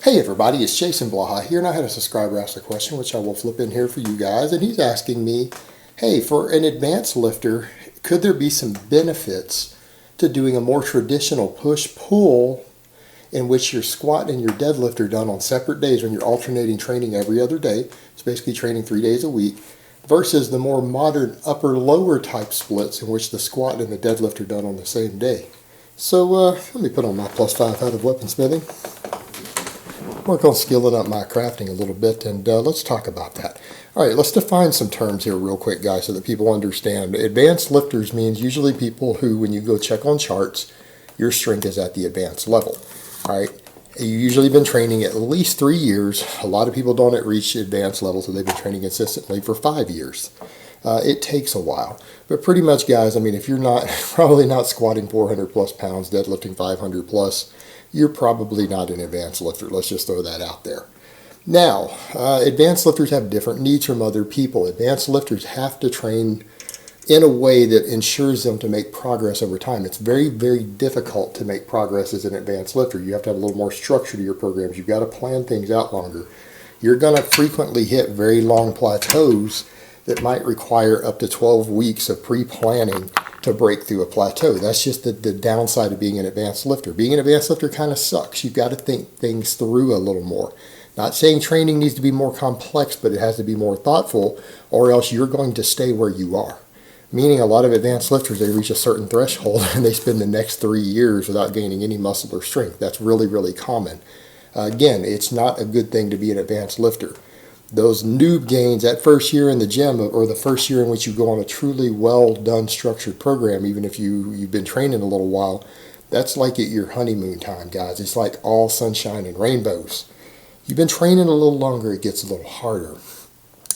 Hey everybody, it's Jason Blaha here, and I had a subscriber ask a question which I will flip in here for you guys, and he's asking me, hey, for an advanced lifter, could there be some benefits to doing a more traditional push-pull in which your squat and your deadlift are done on separate days when you're alternating training every other day, it's basically training 3 days a week, versus the more modern upper-lower type splits in which the squat and the deadlift are done on the same day. So let me put on my +5 out of weaponsmithing. Work on skilling up my crafting a little bit, and let's talk about that. All right, let's define some terms here real quick, guys, so that people understand. Advanced lifters means usually people who, when you go check on charts, your strength is at the advanced level. All right, you've usually been training at least 3 years. A lot of people don't reach advanced level, so they've been training consistently for 5 years. It takes a while, but pretty much, guys, I mean, if you're not probably not squatting 400 plus pounds, deadlifting 500 plus, you're probably not an advanced lifter. Let's just throw that out there. Now, advanced lifters have different needs from other people. Advanced lifters have to train in a way that ensures them to make progress over time. It's very, very difficult to make progress as an advanced lifter. You have to have a little more structure to your programs. You've got to plan things out longer. You're going to frequently hit very long plateaus that might require up to 12 weeks of pre-planning to break through a plateau. That's just the downside of being an advanced lifter. Being an advanced lifter kind of sucks. You've got to think things through a little more. Not saying training needs to be more complex, but it has to be more thoughtful, or else you're going to stay where you are. Meaning a lot of advanced lifters, they reach a certain threshold and they spend the next 3 years without gaining any muscle or strength. That's really, really common. Again, it's not a good thing to be an advanced lifter. Those noob gains that first year in the gym, or the first year in which you go on a truly well done structured program, even if you've been training a little while, that's like at your honeymoon time, guys. It's like all sunshine and rainbows. You've been training a little longer, it gets a little harder.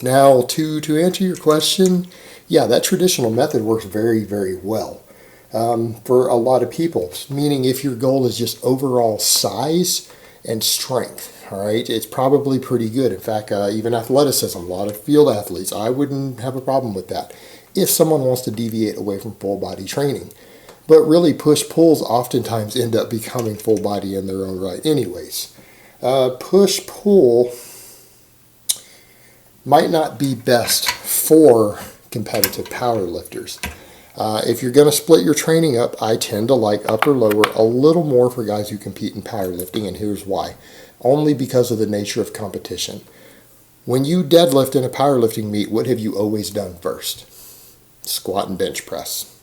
Now, to answer your question, yeah, that traditional method works very, very well for a lot of people. Meaning if your goal is just overall size and strength, all right, it's probably pretty good. In fact, even athleticism, a lot of field athletes, I wouldn't have a problem with that if someone wants to deviate away from full body training. But really, push-pulls oftentimes end up becoming full body in their own right anyways. Push-pull might not be best for competitive power lifters. If you're going to split your training up, I tend to like upper-lower a little more for guys who compete in powerlifting, and here's why. Only because of the nature of competition. When you deadlift in a powerlifting meet, what have you always done first? Squat and bench press.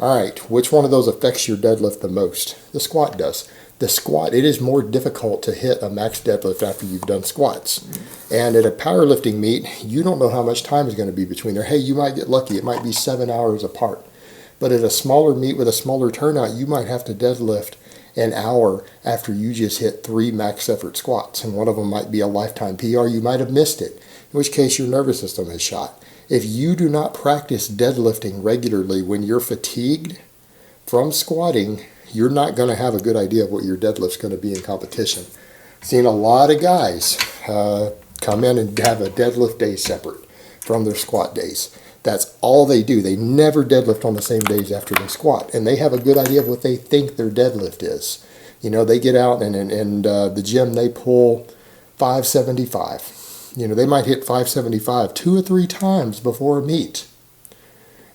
All right, which one of those affects your deadlift the most? The squat does. The squat, it is more difficult to hit a max deadlift after you've done squats. And at a powerlifting meet, you don't know how much time is going to be between there. Hey, you might get lucky. It might be 7 hours apart. But at a smaller meet with a smaller turnout, you might have to deadlift an hour after you just hit 3 max effort squats, and one of them might be a lifetime PR. You might have missed it, in which case your nervous system is shot. If you do not practice deadlifting regularly when you're fatigued from squatting, you're not going to have a good idea of what your deadlift's going to be in competition. Seen a lot of guys come in and have a deadlift day separate from their squat days. That's all they do. They never deadlift on the same days after they squat. And they have a good idea of what they think their deadlift is. You know, they get out and in the gym, they pull 575. You know, they might hit 575 2 or 3 times before a meet.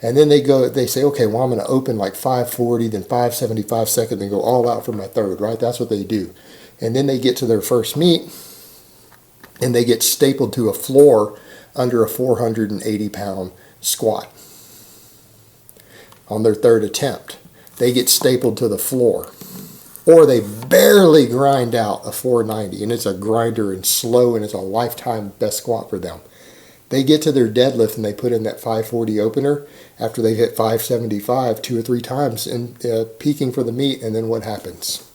And then they say, okay, well, I'm going to open like 540, then 575 second, then go all out for my third, right? That's what they do. And then they get to their first meet, and they get stapled to a floor under a 480-pound squat on their third attempt. They get stapled to the floor, or they barely grind out a 490, and it's a grinder and slow, and it's a lifetime best squat for them. They get to their deadlift and they put in that 540 opener after they've hit 575 2 or 3 times and peaking for the meet, and then what happens?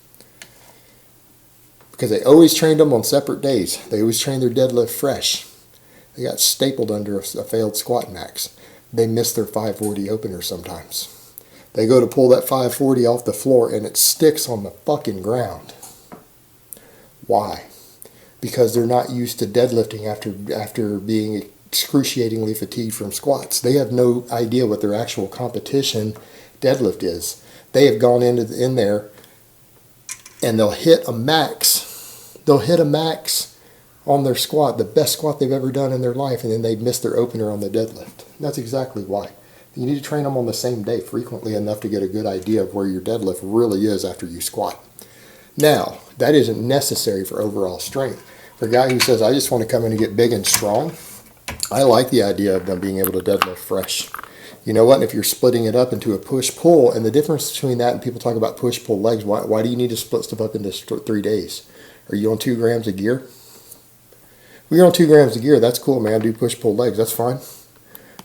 Because they always trained them on separate days. They always trained their deadlift fresh. They got stapled under a failed squat max. They miss their 540 opener sometimes. They go to pull that 540 off the floor and it sticks on the fucking ground. Why? Because they're not used to deadlifting after being excruciatingly fatigued from squats. They have no idea what their actual competition deadlift is. They have gone in there and they'll hit a max They'll hit a max on their squat, the best squat they've ever done in their life, and then they miss their opener on the deadlift. And that's exactly why. You need to train them on the same day frequently enough to get a good idea of where your deadlift really is after you squat. Now, that isn't necessary for overall strength. For a guy who says, I just want to come in and get big and strong, I like the idea of them being able to deadlift fresh. You know what? And if you're splitting it up into a push-pull, and the difference between that and people talk about push-pull legs, why do you need to split stuff up into 3 days? Are you on 2 grams of gear? If you're on 2 grams of gear, that's cool, man. Do push-pull legs. That's fine.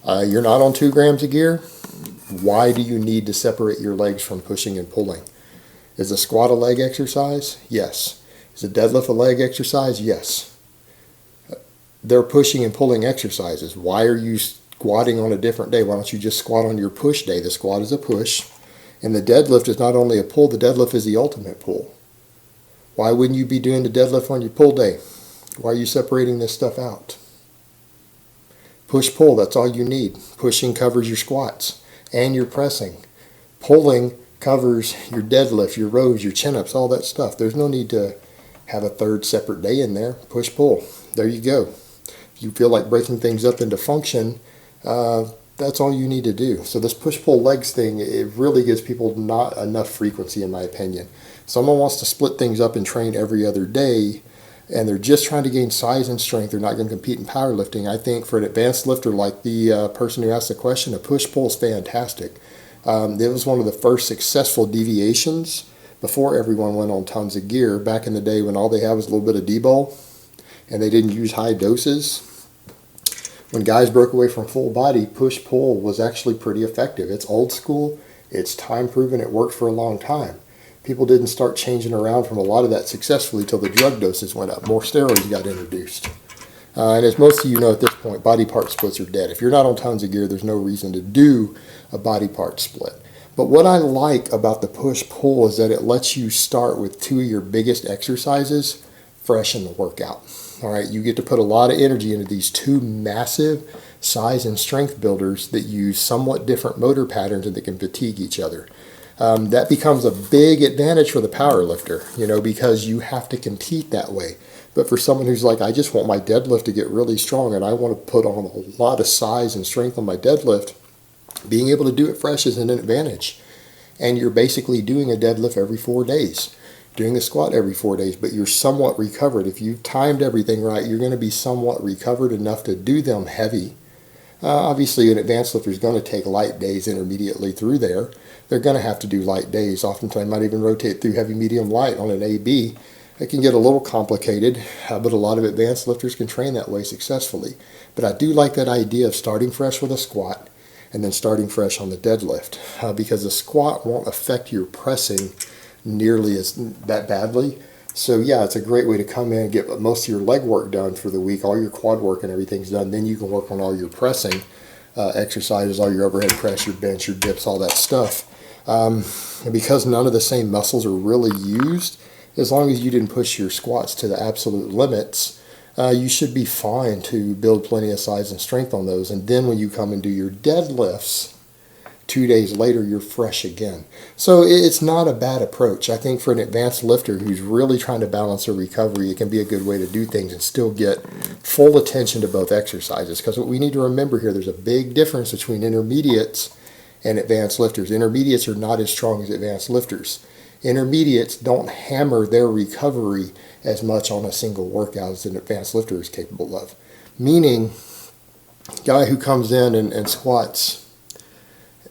You're not on 2 grams of gear. Why do you need to separate your legs from pushing and pulling? Is a squat a leg exercise? Yes. Is a deadlift a leg exercise? Yes. They're pushing and pulling exercises. Why are you squatting on a different day? Why don't you just squat on your push day? The squat is a push. And the deadlift is not only a pull, the deadlift is the ultimate pull. Why wouldn't you be doing the deadlift on your pull day? Why are you separating this stuff out? Push-pull, that's all you need. Pushing covers your squats and your pressing. Pulling covers your deadlift, your rows, your chin-ups, all that stuff. There's no need to have a third separate day in there. Push-pull. There you go. If you feel like breaking things up into function, that's all you need to do. So this push-pull legs thing, it really gives people not enough frequency in my opinion. Someone wants to split things up and train every other day, and they're just trying to gain size and strength. They're not going to compete in powerlifting. I think for an advanced lifter like the person who asked the question, a push-pull is fantastic. It was one of the first successful deviations before everyone went on tons of gear. Back in the day when all they had was a little bit of D-ball and they didn't use high doses, when guys broke away from full body, push-pull was actually pretty effective. It's old school. It's time-proven. It worked for a long time. People didn't start changing around from a lot of that successfully till the drug doses went up. More steroids got introduced. And as most of you know at this point, body part splits are dead. If you're not on tons of gear, there's no reason to do a body part split. But what I like about the push-pull is that it lets you start with 2 of your biggest exercises fresh in the workout. All right, you get to put a lot of energy into these 2 massive size and strength builders that use somewhat different motor patterns and that can fatigue each other. That becomes a big advantage for the power lifter, because you have to compete that way. But for someone who's like, I just want my deadlift to get really strong and I want to put on a lot of size and strength on my deadlift, being able to do it fresh is an advantage. And you're basically doing a deadlift every 4 days, doing a squat every 4 days, but you're somewhat recovered. If you've timed everything right, you're going to be somewhat recovered enough to do them heavy. Obviously, an advanced lifter is going to take light days intermediately through there. They're going to have to do light days. Oftentimes, might even rotate through heavy, medium, light on an AB. It can get a little complicated, but a lot of advanced lifters can train that way successfully. But I do like that idea of starting fresh with a squat and then starting fresh on the deadlift, because the squat won't affect your pressing nearly that badly. So yeah, it's a great way to come in and get most of your leg work done for the week. All your quad work and everything's done. Then you can work on all your pressing exercises, all your overhead press, your bench, your dips, all that stuff. And because none of the same muscles are really used, as long as you didn't push your squats to the absolute limits, you should be fine to build plenty of size and strength on those. And then when you come and do your deadlifts, 2 days later, you're fresh again. So it's not a bad approach. I think for an advanced lifter who's really trying to balance their recovery, it can be a good way to do things and still get full attention to both exercises. Because what we need to remember here, there's a big difference between intermediates and advanced lifters. Intermediates are not as strong as advanced lifters. Intermediates don't hammer their recovery as much on a single workout as an advanced lifter is capable of. Meaning, a guy who comes in and squats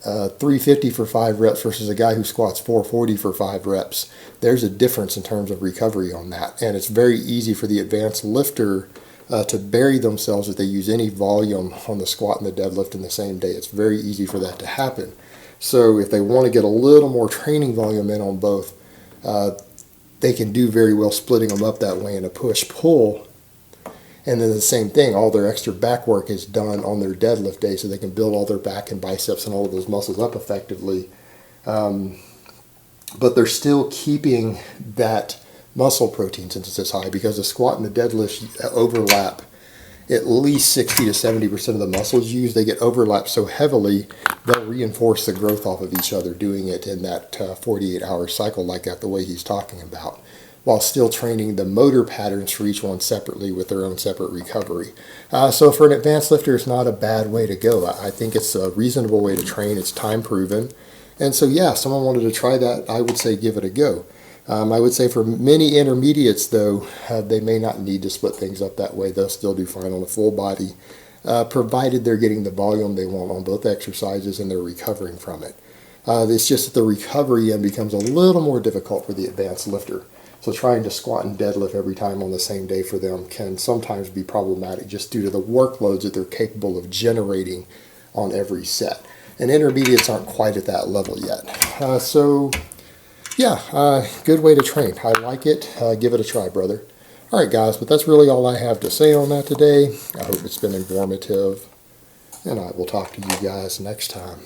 350 for 5 reps versus a guy who squats 440 for 5 reps. There's a difference in terms of recovery on that. And it's very easy for the advanced lifter to bury themselves if they use any volume on the squat and the deadlift in the same day. It's very easy for that to happen. So if they want to get a little more training volume in on both, they can do very well splitting them up that way in a push-pull. And then the same thing, all their extra back work is done on their deadlift day so they can build all their back and biceps and all of those muscles up effectively. But they're still keeping that muscle protein synthesis high because the squat and the deadlift overlap at least 60 to 70% of the muscles used. They get overlapped so heavily, they'll reinforce the growth off of each other, doing it in that 48-hour cycle like that, the way he's talking about. while still training the motor patterns for each one separately with their own separate recovery. So for an advanced lifter, it's not a bad way to go. I think it's a reasonable way to train. It's time proven. And so, yeah, if someone wanted to try that, I would say give it a go. I would say for many intermediates, though, they may not need to split things up that way. They'll still do fine on a full body, provided they're getting the volume they want on both exercises and they're recovering from it. It's just that the recovery end becomes a little more difficult for the advanced lifter. So trying to squat and deadlift every time on the same day for them can sometimes be problematic just due to the workloads that they're capable of generating on every set. And intermediates aren't quite at that level yet. Good way to train. I like it. Give it a try, brother. All right, guys, but that's really all I have to say on that today. I hope it's been informative, and I will talk to you guys next time.